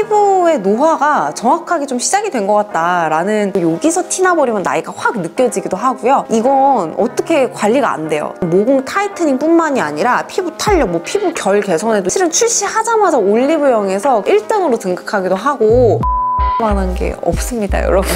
피부의 노화가 정확하게 좀 시작이 된 것 같다라는, 여기서 티나버리면 나이가 확 느껴지기도 하고요. 이건 어떻게 관리가 안 돼요. 모공 타이트닝 뿐만이 아니라 피부 탄력, 피부 결 개선에도 실은 출시하자마자 올리브영에서 1등으로 등극하기도 하고 만한 게 없습니다, 여러분.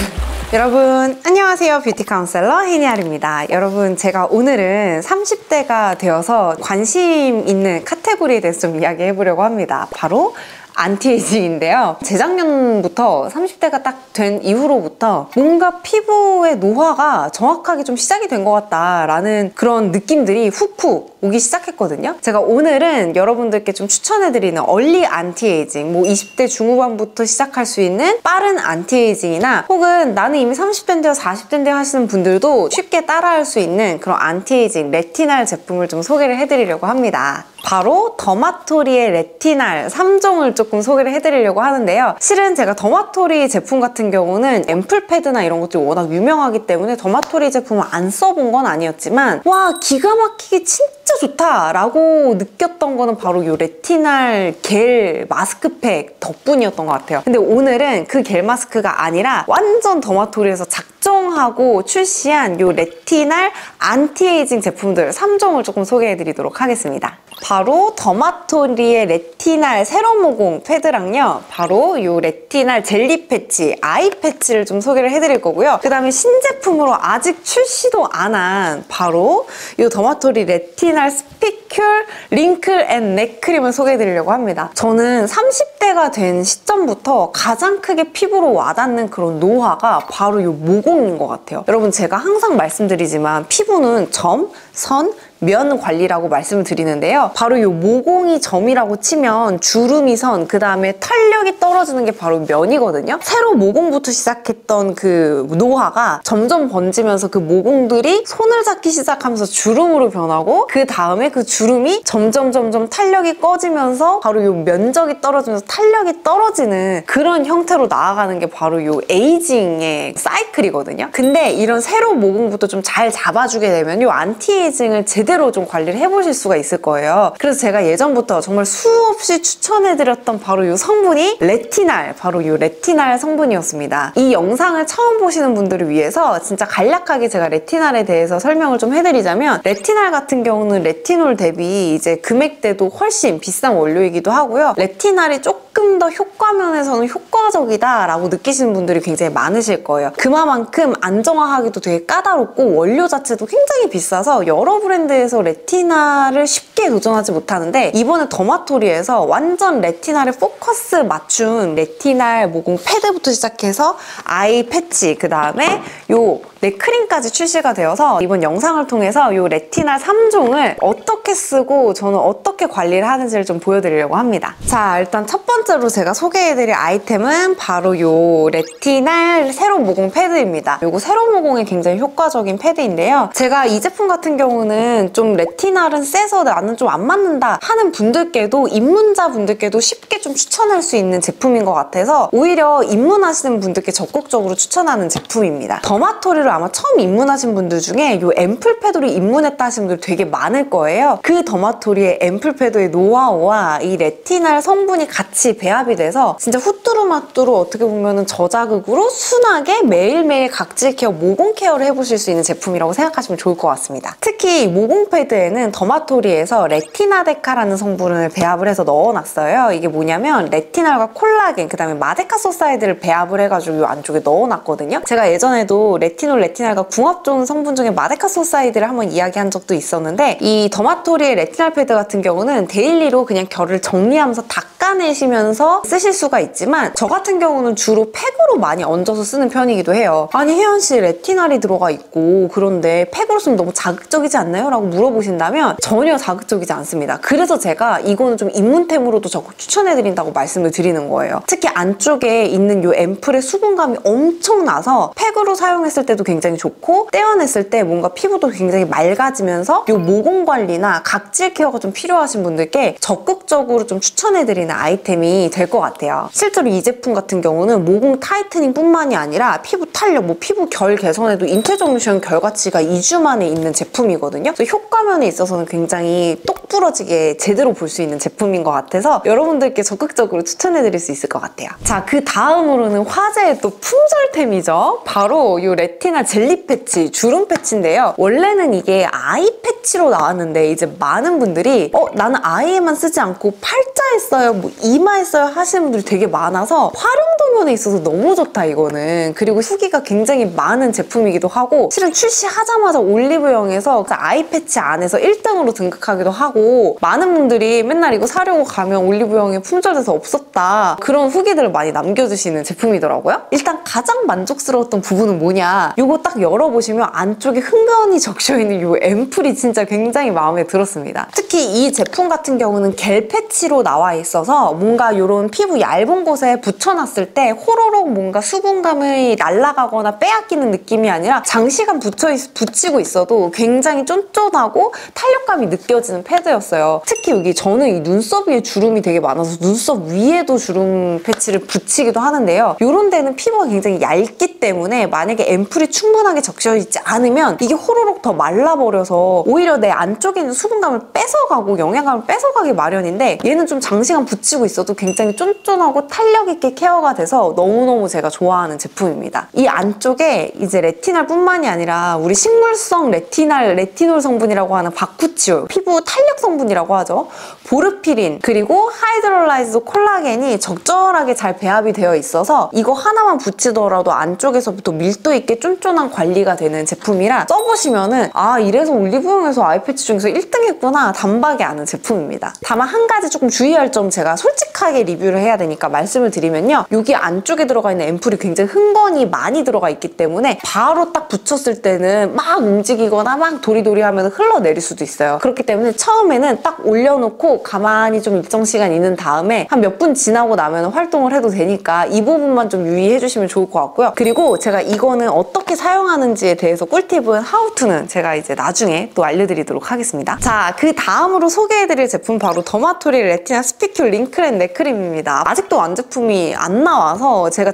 여러분 안녕하세요, 뷰티 카운셀러 헤니알입니다. 여러분, 제가 오늘은 30대가 되어서 관심 있는 카테고리에 대해서 좀 이야기해 보려고 합니다. 바로 안티에이징인데요. 재작년부터 30대가 딱 된 이후로부터 뭔가 피부의 노화가 정확하게 좀 시작이 된 것 같다라는 그런 느낌들이 훅훅 오기 시작했거든요. 제가 오늘은 여러분들께 좀 추천해드리는 얼리 안티에이징, 20대 중후반부터 시작할 수 있는 빠른 안티에이징이나 혹은 나는 이미 30대인데요, 40대인데요 하시는 분들도 쉽게 따라할 수 있는 그런 안티에이징 레티날 제품을 좀 소개를 해드리려고 합니다. 바로 더마토리의 레티날 3종을 조금 소개를 해드리려고 하는데요. 실은 제가 더마토리 제품 같은 경우는 앰플 패드나 이런 것들이 워낙 유명하기 때문에 더마토리 제품을 안 써본 건 아니었지만, 와, 기가 막히게 진짜 좋다라고 느꼈던 거는 바로 이 레티날 겔 마스크팩 덕분이었던 것 같아요. 근데 오늘은 그 겔 마스크가 아니라 완전 더마토리에서 작정하고 출시한 이 레티날 안티에이징 제품들 3종을 조금 소개해드리도록 하겠습니다. 바로 더마토리의 레티날 세로 모공 패드랑요, 바로 이 레티날 젤리 패치, 아이 패치를 좀 소개를 해드릴 거고요. 그 다음에 신제품으로 아직 출시도 안 한 바로 이 더마토리 레티날 스피큘 링클 앤 넥 크림을 소개해드리려고 합니다. 저는 30대가 된 시점부터 가장 크게 피부로 와닿는 그런 노화가 바로 이 모공인 것 같아요. 여러분, 제가 항상 말씀드리지만 피부는 점, 선, 면 관리라고 말씀을 드리는데요. 바로 이 모공이 점이라고 치면 주름이 선, 그 다음에 탄력이 떨어지는 게 바로 면이거든요. 새로 모공부터 시작했던 그 노화가 점점 번지면서 그 모공들이 손을 잡기 시작하면서 주름으로 변하고, 그 다음에 그 주름이 점점 탄력이 꺼지면서 바로 이 면적이 떨어지면서 탄력이 떨어지는 그런 형태로 나아가는 게 바로 이 에이징의 사이클이거든요. 근데 이런 새로 모공부터 좀 잘 잡아주게 되면 이 안티에이징을 제대로 좀 관리를 해보실 수가 있을 거예요. 그래서 제가 예전부터 정말 수없이 추천해드렸던 바로 이 성분이 레티날, 바로 이 레티날 성분이었습니다. 이 영상을 처음 보시는 분들을 위해서 진짜 간략하게 제가 레티날에 대해서 설명을 좀 해드리자면, 레티날 같은 경우는 레티놀 대비 이제 금액대도 훨씬 비싼 원료이기도 하고요. 레티날이 조금 더 효과면에서는 효과적이다라고 느끼시는 분들이 굉장히 많으실 거예요. 그만큼 안정화하기도 되게 까다롭고 원료 자체도 굉장히 비싸서 여러 브랜드에서 레티날을 쉽게 도전하지 못하는데, 이번에 더마토리에서 완전 레티날에 포커스 맞춘 레티날 모공 패드부터 시작해서 아이 패치, 그 다음에 요 넥크림까지 출시가 되어서 이번 영상을 통해서 이 레티날 3종을 어떻게 쓰고 저는 어떻게 관리를 하는지를 좀 보여드리려고 합니다. 자, 일단 첫 번째로 제가 소개해드릴 아이템은 바로 이 레티날 세로 모공 패드입니다. 이거 세로 모공에 굉장히 효과적인 패드인데요. 제가 이 제품 같은 경우는 좀 레티날은 세서 나는 좀 안 맞는다 하는 분들께도, 입문자분들께도 쉽게 좀 추천할 수 있는 제품인 것 같아서 오히려 입문하시는 분들께 적극적으로 추천하는 제품입니다. 더마토리를 아마 처음 입문하신 분들 중에 이 앰플 패드로 입문했다 하시는 분들 되게 많을 거예요. 그 더마토리의 앰플 패드의 노하우와 이 레티날 성분이 같이 배합이 돼서 진짜 후뚜루마뚜루 어떻게 보면은 저자극으로 순하게 매일매일 각질 케어, 모공 케어를 해보실 수 있는 제품이라고 생각하시면 좋을 것 같습니다. 특히 모공 패드에는 더마토리에서 레티나데카라는 성분을 배합을 해서 넣어놨어요. 이게 뭐냐면 레티날과 콜라겐, 그 다음에 마데카소사이드를 배합을 해가지고 이 안쪽에 넣어놨거든요. 제가 예전에도 레티날과 궁합 좋은 성분 중에 마데카소사이드를 한번 이야기한 적도 있었는데, 이 더마토리의 레티날 패드 같은 경우는 데일리로 그냥 결을 정리하면서 닦아내시면서 쓰실 수가 있지만, 저 같은 경우는 주로 팩으로 많이 얹어서 쓰는 편이기도 해요. 아니, 혜연씨 레티날이 들어가 있고 그런데 팩으로 쓰면 너무 자극적이지 않나요? 라고 물어보신다면 전혀 자극적이지 않습니다. 그래서 제가 이거는 좀 입문템으로도 적극 추천해드린다고 말씀을 드리는 거예요. 특히 안쪽에 있는 이 앰플의 수분감이 엄청나서 팩으로 사용했을 때도 굉장히 좋고, 떼어냈을 때 뭔가 피부도 굉장히 맑아지면서 이 모공 관리나 각질 케어가 좀 필요하신 분들께 적극적으로 좀 추천해드리는 아이템이 될 것 같아요. 실제로 이 제품 같은 경우는 모공 타이트닝 뿐만이 아니라 피부 탄력, 피부 결 개선에도 인터정션 결과치가 2주 만에 있는 제품이거든요. 그래서 효과면에 있어서는 굉장히 똑 부러지게 제대로 볼 수 있는 제품인 것 같아서 여러분들께 적극적으로 추천해드릴 수 있을 것 같아요. 자, 그 다음으로는 화제의 또 품절템이죠. 바로 이 레티나 젤리 패치, 주름 패치인데요. 원래는 이게 아이 패치로 나왔는데 이제 많은 분들이 나는 아이에만 쓰지 않고 팔자에 써요, 이마에 써요 하시는 분들이 되게 많아서 활용도 면에 있어서 너무 좋다 이거는. 그리고 후기가 굉장히 많은 제품이기도 하고 실은 출시하자마자 올리브영에서 아이 패치 안에서 1등으로 등극하기도 하고 많은 분들이 맨날 이거 사려고 가면 올리브영에 품절돼서 없었다 그런 후기들을 많이 남겨주시는 제품이더라고요. 일단 가장 만족스러웠던 부분은 뭐냐, 이거 딱 열어보시면 안쪽에 흥건히 적셔있는 이 앰플이 진짜 굉장히 마음에 들었습니다. 특히 이 제품 같은 경우는 겔 패치로 나와 있어서 뭔가 이런 피부 얇은 곳에 붙여놨을 때 호로록 뭔가 수분감이 날아가거나 빼앗기는 느낌이 아니라 장시간 붙이고 있어도 굉장히 쫀쫀하고 탄력감이 느껴지는 패드였어요. 특히 여기 저는 이 눈썹 위에 주름이 되게 많아서 눈썹 위에도 주름 패치를 붙이기도 하는데요. 이런 데는 피부가 굉장히 얇기 때문에 만약에 앰플이 충분하게 적셔있지 않으면 이게 호로록 더 말라버려서 오히려 내 안쪽에 있는 수분감을 뺏어가고 영양감을 뺏어가기 마련인데 얘는 좀 장시간 붙이고 있어도 굉장히 쫀쫀하고 탄력 있게 케어가 돼서 너무너무 제가 좋아하는 제품입니다. 이 안쪽에 이제 레티날 뿐만이 아니라 우리 식물성 레티놀 성분이라고 하는 바쿠치올, 피부 탄력 성분이라고 하죠. 보르피린, 그리고 하이드롤라이즈드 콜라겐이 적절하게 잘 배합이 되어 있어서 이거 하나만 붙이더라도 안쪽에서부터 밀도 있게 쫀쫀한 관리가 되는 제품이라 써보시면은 이래서 올리브영에서 아이패치 중에서 1등 했구나 단박에 아는 제품입니다. 다만 한 가지 조금 주의할 점 제가 솔직하게 리뷰를 해야 되니까 말씀을 드리면요. 여기 안쪽에 들어가 있는 앰플이 굉장히 흥건히 많이 들어가 있기 때문에 바로 딱 붙였을 때는 막 움직이거나 막 도리도리 하면 흘러내릴 수도 있어요. 그렇기 때문에 처음에는 딱 올려놓고 가만히 좀 일정 시간 있는 다음에 한 몇 분 지나고 나면 활동을 해도 되니까 이 부분만 좀 유의해 주시면 좋을 것 같고요. 그리고 제가 이거는 어떻게 사용하는지에 대해서 꿀팁은 하우투는 제가 이제 나중에 또 알려드리도록 하겠습니다. 자, 그 다음으로 소개해드릴 제품 바로 더마토리 레티나 스피큘 링크앤 넥크림입니다. 아직도 완제품이 안 나와서 제가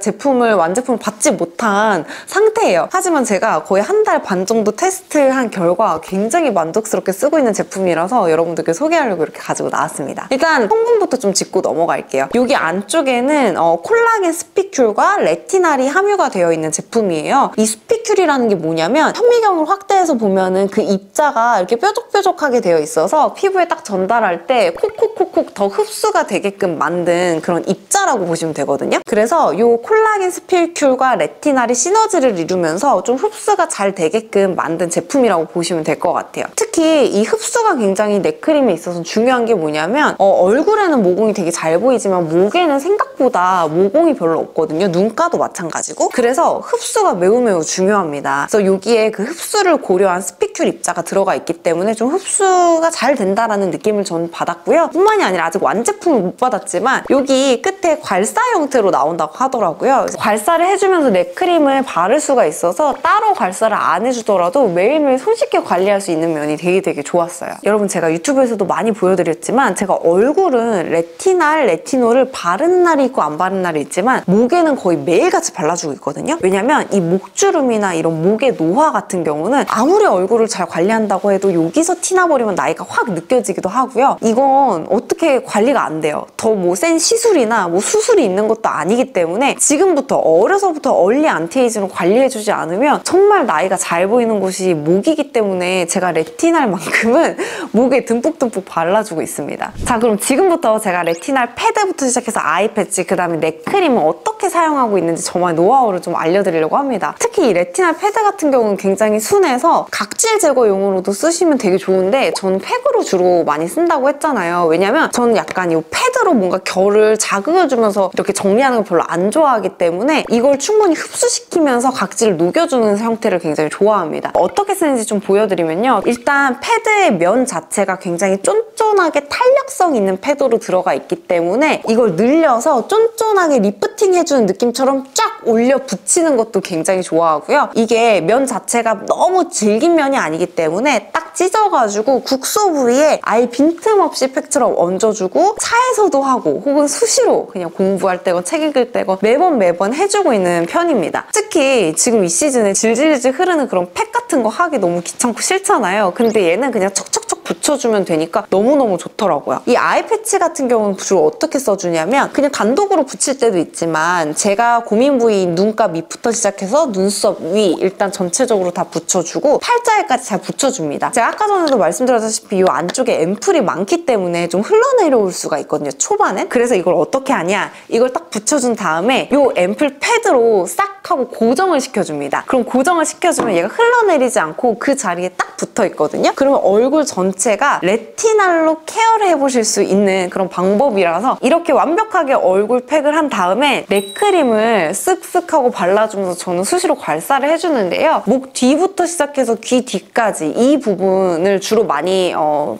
완제품을 받지 못한 상태예요. 하지만 제가 거의 한 달 반 정도 테스트한 결과 굉장히 만족스럽게 쓰고 있는 제품이라서 여러분들께 소개하려고 이렇게 가지고 나왔습니다. 일단 성분부터 좀 짚고 넘어갈게요. 여기 안쪽에는 콜라겐 스피큘과 레티날이 함유가 되어 있는 제품이에요. 이 스피큘이라는 게 뭐냐면 현미경을 확대해서 보면은 그 입자가 이렇게 뾰족뾰족하게 되어 있어서 피부에 딱 전달할 때 콕콕콕콕 더 흡수가 되게끔 만든 그런 입자라고 보시면 되거든요. 그래서 이 콜라겐 스피큘과 레티날이 시너지를 이루면서 좀 흡수가 잘 되게끔 만든 제품이라고 보시면 될 것 같아요. 특히 이 흡수가 굉장히 넥크림에 있어서 중요한 게 뭐냐면 얼굴에는 모공이 되게 잘 보이지만 목에는 생각보다 모공이 별로 없거든요. 눈가도 마찬가지고. 그래서 흡수가 매우 중요합니다. 그래서 여기에 그 흡수를 고려한 스피큘 입자가 들어가 있기 때문에 좀 흡수가 잘 된다라는 느낌을 저는 받았고요. 뿐만이 아니라 아직 완제품을 못 받았지만 여기 끝에 괄사 형태로 나온다고 하더라고요. 괄사를 해주면서 넥크림을 바를 수가 있어서 따로 괄사를 안 해주더라도 매일매일 손쉽게 관리할 수 있는 면이 되게 좋았어요. 여러분, 제가 유튜브에서도 많이 보여드렸지만 제가 얼굴은 레티놀을 바르는 날이 있고 안 바르는 날이 있지만 목에는 거의 매일같이 발라주고 있거든요. 왜냐면 이 목주름이나 이런 목의 노화 같은 경우는 아무리 얼굴을 잘 관리한다고 해도 여기서 티나버리면 나이가 확 느껴지기도 하고요. 이건 어떻게 관리가 안 돼요. 더 센 시술이나 수술이 있는 것도 아니기 때문에 지금부터 어려서부터 얼리 안티에이징으로 관리해주지 않으면 정말 나이가 잘 보이는 곳이 목이기 때문에 제가 레티날만큼은 목에 듬뿍듬뿍 발라주고 있습니다. 자, 그럼 지금부터 제가 레티날 패드부터 시작해서 아이 패치, 그 다음에 넥크림을 어떻게 사용하고 있는지 저만의 노하우를 좀 알려드리려고 합니다. 특히 이 레티날 패드 같은 경우는 굉장히 순해서 각질 제거용으로도 쓰시면 되게 좋은데 저는 팩으로 주로 많이 쓴다고 했잖아요. 왜냐면 저는 약간 이 패드로 뭔가 결을 자극해주면서 이렇게 정리하는 걸 별로 안 좋아하기 때문에 이걸 충분히 흡수시키면서 각질을 녹여주는 형태를 굉장히 좋아합니다. 어떻게 쓰는지 좀 보여드리면요. 일단 패드의 면 자체가 굉장히 쫀쫀 쫀쫀하게 탄력성 있는 패드로 들어가 있기 때문에 이걸 늘려서 쫀쫀하게 리프팅 해주는 느낌처럼 쫙 올려 붙이는 것도 굉장히 좋아하고요. 이게 면 자체가 너무 질긴 면이 아니기 때문에 딱 찢어가지고 국소 부위에 아예 빈틈없이 팩처럼 얹어주고 차에서도 하고 혹은 수시로 그냥 공부할 때건 책 읽을 때건 매번 해주고 있는 편입니다. 특히 지금 이 시즌에 질질질 흐르는 그런 팩 같은 거 하기 너무 귀찮고 싫잖아요. 근데 얘는 그냥 척척척 붙여주면 되니까 너무너무 좋더라고요. 이 아이 패치 같은 경우는 주로 어떻게 써주냐면 그냥 단독으로 붙일 때도 있지만 제가 고민 부위인 눈가 밑부터 시작해서 눈썹 위 일단 전체적으로 다 붙여주고 팔자에까지 잘 붙여줍니다. 제가 아까 전에도 말씀드렸다시피 이 안쪽에 앰플이 많기 때문에 좀 흘러내려올 수가 있거든요, 초반엔. 그래서 이걸 어떻게 하냐, 이걸 딱 붙여준 다음에 이 앰플 패드로 싹 하고 고정을 시켜줍니다. 그럼 고정을 시켜주면 얘가 흘러내리지 않고 그 자리에 딱 붙어 있거든요. 그러면 얼굴 전체가 레티날로 케어를 해보실 수 있는 그런 방법이라서 이렇게 완벽하게 얼굴 팩을 한 다음에 넥크림을 쓱쓱 하고 발라주면서 저는 수시로 괄사를 해주는데요. 목 뒤부터 시작해서 귀 뒤까지 이 부분을 주로 많이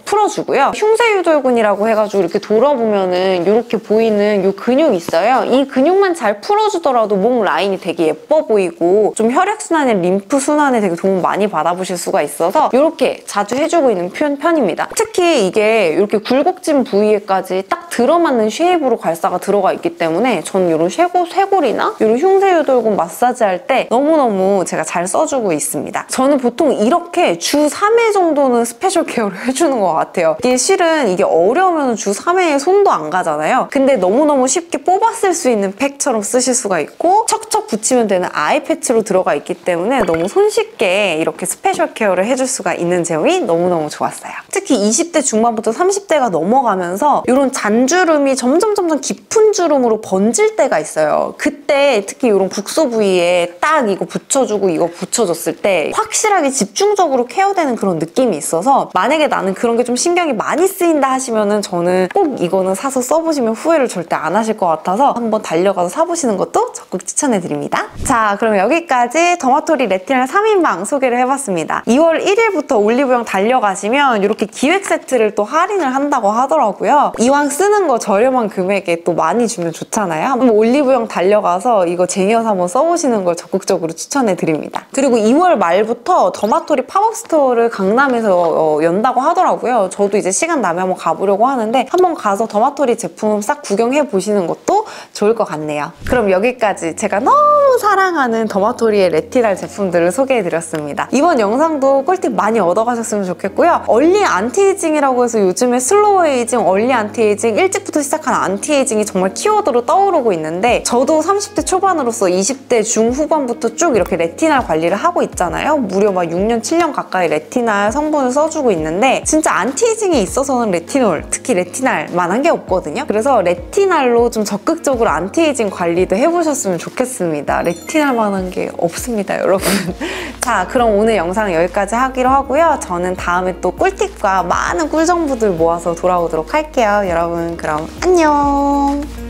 풀어주고요. 흉쇄유돌근이라고 해가지고 이렇게 돌아보면은 이렇게 보이는 이 근육이 있어요. 이 근육만 잘 풀어주더라도 목 라인이 되게 예뻐 보이고 좀 혈액순환에 림프순환에 되게 도움 많이 받아보실 수가 있어서 이렇게 자주 해주고 있는 편입니다. 특히 이게 이렇게 굴곡진 부위에까지 딱 들어맞는 쉐입으로 괄사가 들어가 있기 때문에 저는 이런 쇄골이나 이런 흉쇄유돌근 마사지 할 때 너무너무 제가 잘 써주고 있습니다. 저는 보통 이렇게 주 3회 정도는 스페셜 케어를 해주는 것 같아요. 이게 실은 이게 어려우면 주 3회에 손도 안 가잖아요. 근데 너무너무 쉽게 뽑아 쓸 수 있는 팩처럼 쓰실 수가 있고 척척 붙이면 되는 아이 패치로 들어가 있기 때문에 너무 손쉽게 이렇게 스페셜 케어를 해줄 수가 있는 제형이 너무너무 좋았어요. 특히 20대 중반부터 30대가 넘어가면서 이런 잔주름이 점점 깊은 주름으로 번질 때가 있어요. 그때 특히 이런 국소 부위에 딱 이거 붙여주고 이거 붙여줬을 때 확실하게 집중적으로 케어되는 그런 느낌이 있어서 만약에 나는 그런 게 좀 신경이 많이 쓰인다 하시면은 저는 꼭 이거는 사서 써보시면 후회를 절대 안 하실 것 같아서 한번 달려가서 사보시는 것도 적극 추천해드립니다. 자, 그럼 여기까지 더마토리 레티날 3인방 소개를 해봤습니다. 2월 1일부터 올리브영 달려가시면 이렇게 기획 세트를 또 할인을 한다고 하더라고요. 이왕 쓰는 거 저렴한 금액에 또 많이 주면 좋잖아요. 한번 올리브영 달려가서 이거 쟁여서 한번 써보시는 걸 적극적으로 추천해드립니다. 그리고 2월 말부터 더마토리 팝업 스토어를 강남에서 연다고 하더라고요. 저도 이제 시간 나면 한번 가보려고 하는데 한번 가서 더마토리 제품 싹 구경해 보시는 것도 좋을 것 같네요. 그럼 여기까지 제가 너무 사랑하는 더마토리의 레티날 제품들을 소개해드렸습니다. 이번 영상도 꿀팁 많이 얻어가셨으면 좋겠고요. 얼리 안티에이징이라고 해서 요즘에 슬로우 에이징, 얼리 안티에이징, 일찍부터 시작한 안티에이징이 정말 키워드로 떠오르고 있는데 저도 30대 초반으로서 20대 중후반부터 쭉 이렇게 레티날 관리를 하고 있잖아요. 무려 막 6년, 7년 가까이 레티날 성분을 써주고 있는데 진짜 안티에이징에 있어서는 레티놀, 특히 레티날만한 게 없거든요. 그래서 레티날로 좀 적극적으로 안티에이징 관리도 해보셨으면 좋겠습니다. 레티날만한 게 없습니다, 여러분. 자, 그럼 오늘 영상 여기까지 하기로 하고요. 저는 다음에 또 꿀팁과 많은 꿀정보들 모아서 돌아오도록 할게요. 여러분, 그럼 안녕!